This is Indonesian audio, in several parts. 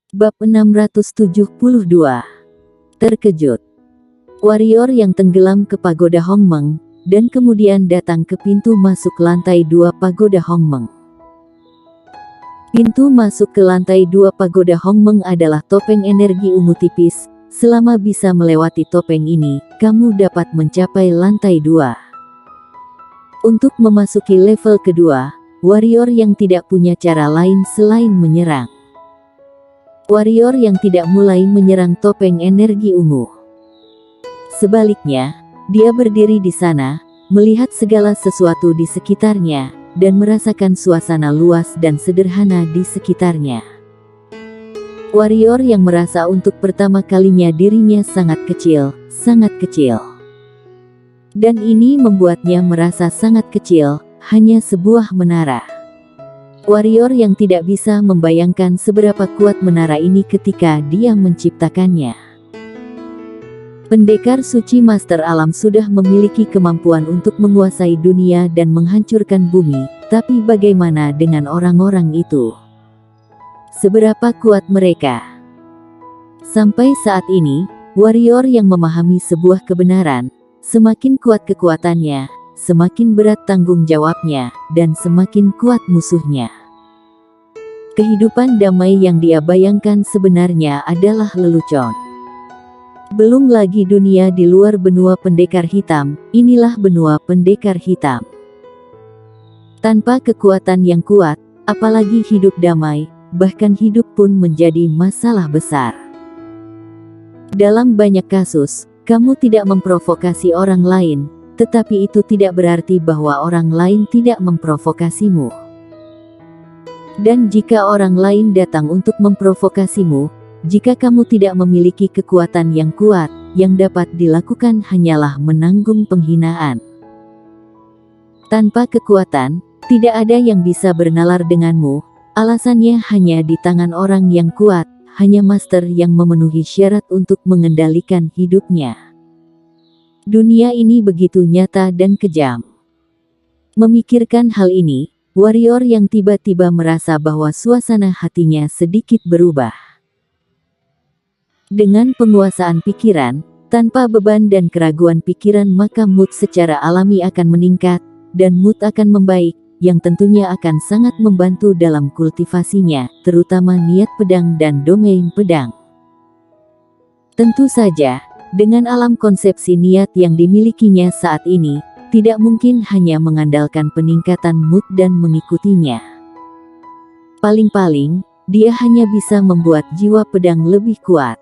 Bab 672. Terkejut. Warrior yang tenggelam ke pagoda Hongmeng, dan kemudian datang ke pintu masuk lantai 2 pagoda Hongmeng. Pintu masuk ke lantai 2 pagoda Hongmeng adalah topeng energi ungu tipis. Selama bisa melewati topeng ini, kamu dapat mencapai lantai 2. Untuk memasuki level kedua, warrior yang tidak punya cara lain selain menyerang. Warrior yang tidak mulai menyerang topeng energi ungu. Sebaliknya, dia berdiri di sana, melihat segala sesuatu di sekitarnya, dan merasakan suasana luas dan sederhana di sekitarnya. Warrior yang merasa untuk pertama kalinya dirinya sangat kecil, sangat kecil. Dan ini membuatnya merasa sangat kecil, hanya sebuah menara. Warrior yang tidak bisa membayangkan seberapa kuat menara ini ketika dia menciptakannya. Pendekar suci Master Alam sudah memiliki kemampuan untuk menguasai dunia dan menghancurkan bumi, tapi bagaimana dengan orang-orang itu? Seberapa kuat mereka? Sampai saat ini, warrior yang memahami sebuah kebenaran, semakin kuat kekuatannya, semakin berat tanggung jawabnya, dan semakin kuat musuhnya. Kehidupan damai yang dia bayangkan sebenarnya adalah lelucon. Belum lagi dunia di luar benua pendekar hitam, inilah benua pendekar hitam. Tanpa kekuatan yang kuat, apalagi hidup damai, bahkan hidup pun menjadi masalah besar. Dalam banyak kasus, kamu tidak memprovokasi orang lain, tetapi itu tidak berarti bahwa orang lain tidak memprovokasimu. Dan jika orang lain datang untuk memprovokasimu, jika kamu tidak memiliki kekuatan yang kuat, yang dapat dilakukan hanyalah menanggung penghinaan. Tanpa kekuatan, tidak ada yang bisa bernalar denganmu, alasannya hanya di tangan orang yang kuat, hanya master yang memenuhi syarat untuk mengendalikan hidupnya. Dunia ini begitu nyata dan kejam. Memikirkan hal ini, warrior yang tiba-tiba merasa bahwa suasana hatinya sedikit berubah. Dengan penguasaan pikiran, tanpa beban dan keraguan pikiran, maka mood secara alami akan meningkat, dan mood akan membaik, yang tentunya akan sangat membantu dalam kultivasinya, terutama niat pedang dan domain pedang. Tentu saja, dengan alam konsepsi niat yang dimilikinya saat ini, tidak mungkin hanya mengandalkan peningkatan mood dan mengikutinya. Paling-paling, dia hanya bisa membuat jiwa pedang lebih kuat.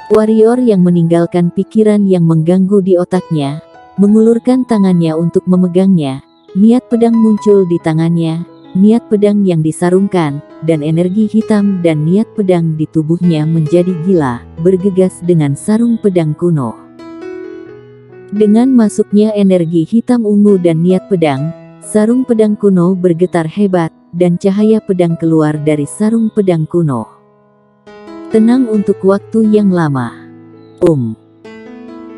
Warrior yang meninggalkan pikiran yang mengganggu di otaknya, mengulurkan tangannya untuk memegangnya, niat pedang muncul di tangannya, niat pedang yang disarungkan, dan energi hitam dan niat pedang di tubuhnya menjadi gila, bergegas dengan sarung pedang kuno. Dengan masuknya energi hitam ungu dan niat pedang, sarung pedang kuno bergetar hebat, dan cahaya pedang keluar dari sarung pedang kuno. Tenang untuk waktu yang lama.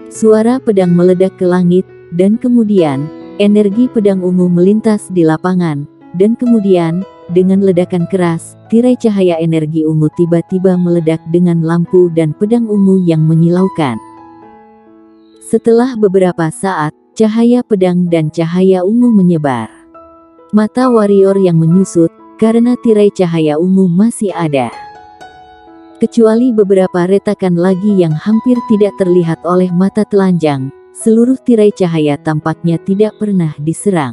Suara pedang meledak ke langit, dan kemudian, energi pedang ungu melintas di lapangan, dan kemudian, dengan ledakan keras, tirai cahaya energi ungu tiba-tiba meledak dengan lampu dan pedang ungu yang menyilaukan. Setelah beberapa saat, cahaya pedang dan cahaya ungu menyebar. Mata warrior yang menyusut, karena tirai cahaya ungu masih ada. Kecuali beberapa retakan lagi yang hampir tidak terlihat oleh mata telanjang, seluruh tirai cahaya tampaknya tidak pernah diserang.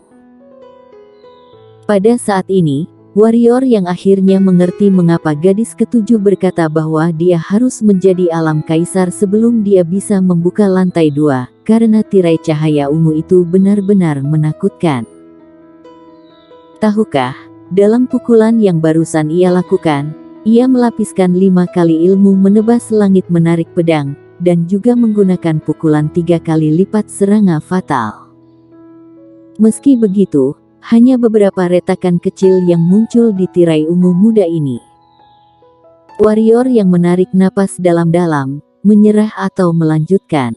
Pada saat ini, warrior yang akhirnya mengerti mengapa gadis ketujuh berkata bahwa dia harus menjadi alam kaisar sebelum dia bisa membuka lantai 2, karena tirai cahaya ungu itu benar-benar menakutkan. Tahukah, dalam pukulan yang barusan ia lakukan, ia melapiskan 5 kali ilmu menebas langit menarik pedang, dan juga menggunakan pukulan 3 kali lipat serangan fatal. Meski begitu, hanya beberapa retakan kecil yang muncul di tirai ungu muda ini. Warrior yang menarik napas dalam-dalam, menyerah atau melanjutkan.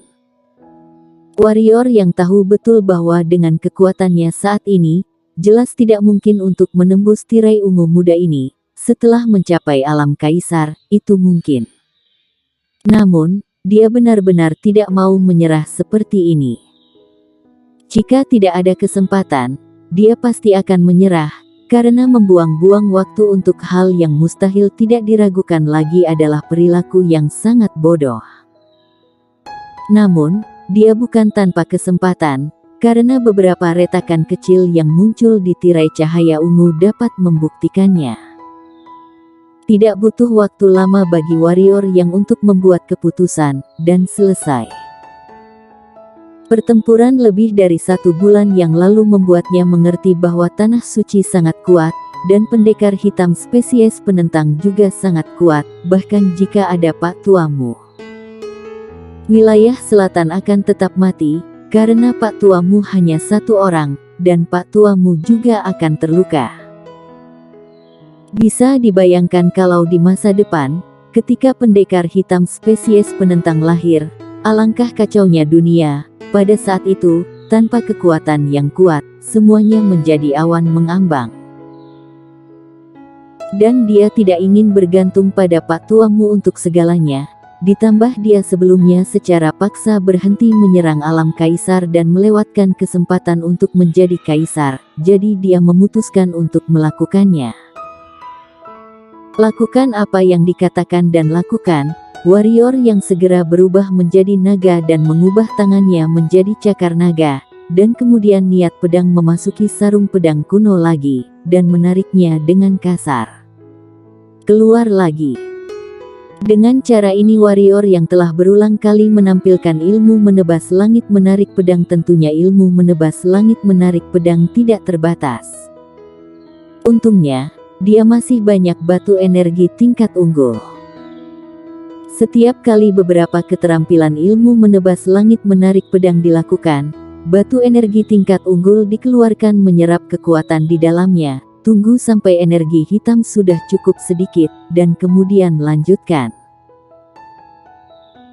Warrior yang tahu betul bahwa dengan kekuatannya saat ini, jelas tidak mungkin untuk menembus tirai ungu muda ini, setelah mencapai alam kaisar, itu mungkin. Namun, dia benar-benar tidak mau menyerah seperti ini. Jika tidak ada kesempatan, dia pasti akan menyerah, karena membuang-buang waktu untuk hal yang mustahil tidak diragukan lagi adalah perilaku yang sangat bodoh. Namun, dia bukan tanpa kesempatan, karena beberapa retakan kecil yang muncul di tirai cahaya ungu dapat membuktikannya. Tidak butuh waktu lama bagi warrior yang untuk membuat keputusan, dan selesai. Pertempuran lebih dari 1 bulan yang lalu membuatnya mengerti bahwa Tanah Suci sangat kuat, dan pendekar hitam spesies penentang juga sangat kuat, bahkan jika ada Pak Tuamu. Wilayah selatan akan tetap mati, karena Pak Tuamu hanya 1 orang, dan Pak Tuamu juga akan terluka. Bisa dibayangkan kalau di masa depan, ketika pendekar hitam spesies penentang lahir, alangkah kacaunya dunia. Pada saat itu, tanpa kekuatan yang kuat, semuanya menjadi awan mengambang. Dan dia tidak ingin bergantung pada Pak Tuamu untuk segalanya, ditambah dia sebelumnya secara paksa berhenti menyerang alam kaisar dan melewatkan kesempatan untuk menjadi kaisar, jadi dia memutuskan untuk melakukannya. Lakukan apa yang dikatakan dan lakukan. Warrior yang segera berubah menjadi naga dan mengubah tangannya menjadi cakar naga, dan kemudian niat pedang memasuki sarung pedang kuno lagi, dan menariknya dengan kasar. Keluar lagi. Dengan cara ini warrior yang telah berulang kali menampilkan ilmu menebas langit menarik pedang, tentunya ilmu menebas langit menarik pedang tidak terbatas. Untungnya, dia masih banyak batu energi tingkat unggul. Setiap kali beberapa keterampilan ilmu menebas langit menarik pedang dilakukan, batu energi tingkat unggul dikeluarkan menyerap kekuatan di dalamnya. Tunggu sampai energi hitam sudah cukup sedikit, dan kemudian lanjutkan.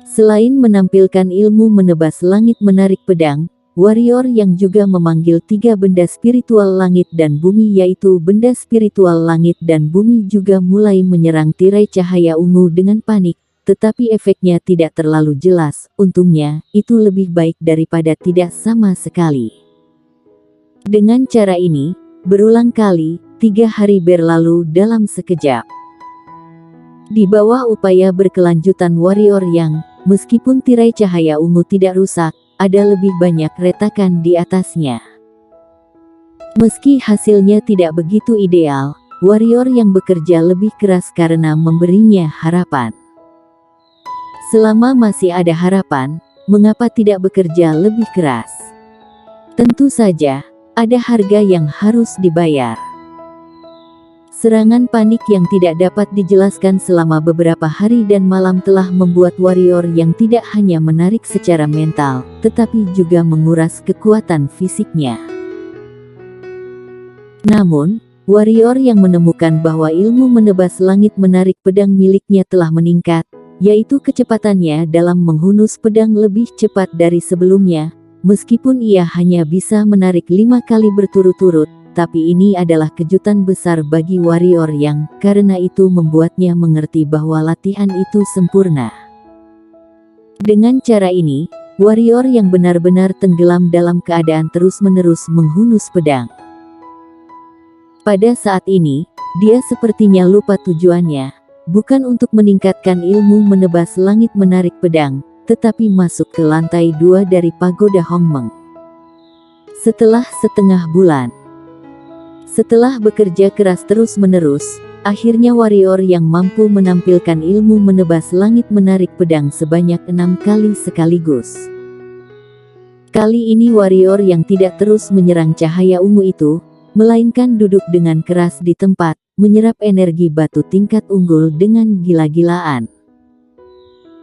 Selain menampilkan ilmu menebas langit menarik pedang, warrior yang juga memanggil 3 benda spiritual langit dan bumi, yaitu benda spiritual langit dan bumi, juga mulai menyerang tirai cahaya ungu dengan panik, tetapi efeknya tidak terlalu jelas. Untungnya, itu lebih baik daripada tidak sama sekali. Dengan cara ini, berulang kali, 3 hari berlalu dalam sekejap. Di bawah upaya berkelanjutan warrior yang, meskipun tirai cahaya ungu tidak rusak, ada lebih banyak retakan di atasnya. Meski hasilnya tidak begitu ideal, warrior yang bekerja lebih keras karena memberinya harapan. Selama masih ada harapan, mengapa tidak bekerja lebih keras? Tentu saja, ada harga yang harus dibayar. Serangan panik yang tidak dapat dijelaskan selama beberapa hari dan malam telah membuat warrior yang tidak hanya menarik secara mental, tetapi juga menguras kekuatan fisiknya. Namun, warrior yang menemukan bahwa ilmu menebas langit menarik pedang miliknya telah meningkat, yaitu kecepatannya dalam menghunus pedang lebih cepat dari sebelumnya, meskipun ia hanya bisa menarik 5 kali berturut-turut. Tapi ini adalah kejutan besar bagi warrior yang, karena itu membuatnya mengerti bahwa latihan itu sempurna. Dengan cara ini, warrior yang benar-benar tenggelam dalam keadaan terus-menerus menghunus pedang. Pada saat ini, dia sepertinya lupa tujuannya, bukan untuk meningkatkan ilmu menebas langit menarik pedang, tetapi masuk ke lantai 2 dari pagoda Hongmeng. Setelah setengah bulan, setelah bekerja keras terus-menerus, akhirnya warrior yang mampu menampilkan ilmu menebas langit menarik pedang sebanyak 6 kali sekaligus. Kali ini warrior yang tidak terus menyerang cahaya ungu itu, melainkan duduk dengan keras di tempat, menyerap energi batu tingkat unggul dengan gila-gilaan.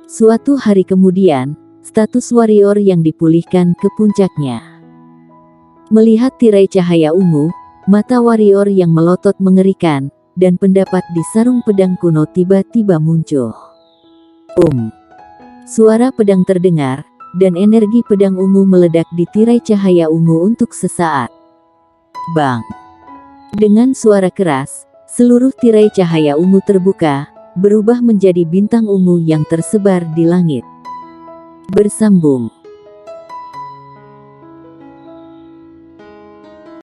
Suatu hari kemudian, status warrior yang dipulihkan ke puncaknya. Melihat tirai cahaya ungu, mata warrior yang melotot mengerikan, dan pendapat di sarung pedang kuno tiba-tiba muncul. Suara pedang terdengar, dan energi pedang ungu meledak di tirai cahaya ungu untuk sesaat. Bang! Dengan suara keras, Seluruh tirai cahaya ungu terbuka, berubah menjadi bintang ungu yang tersebar di langit. Bersambung.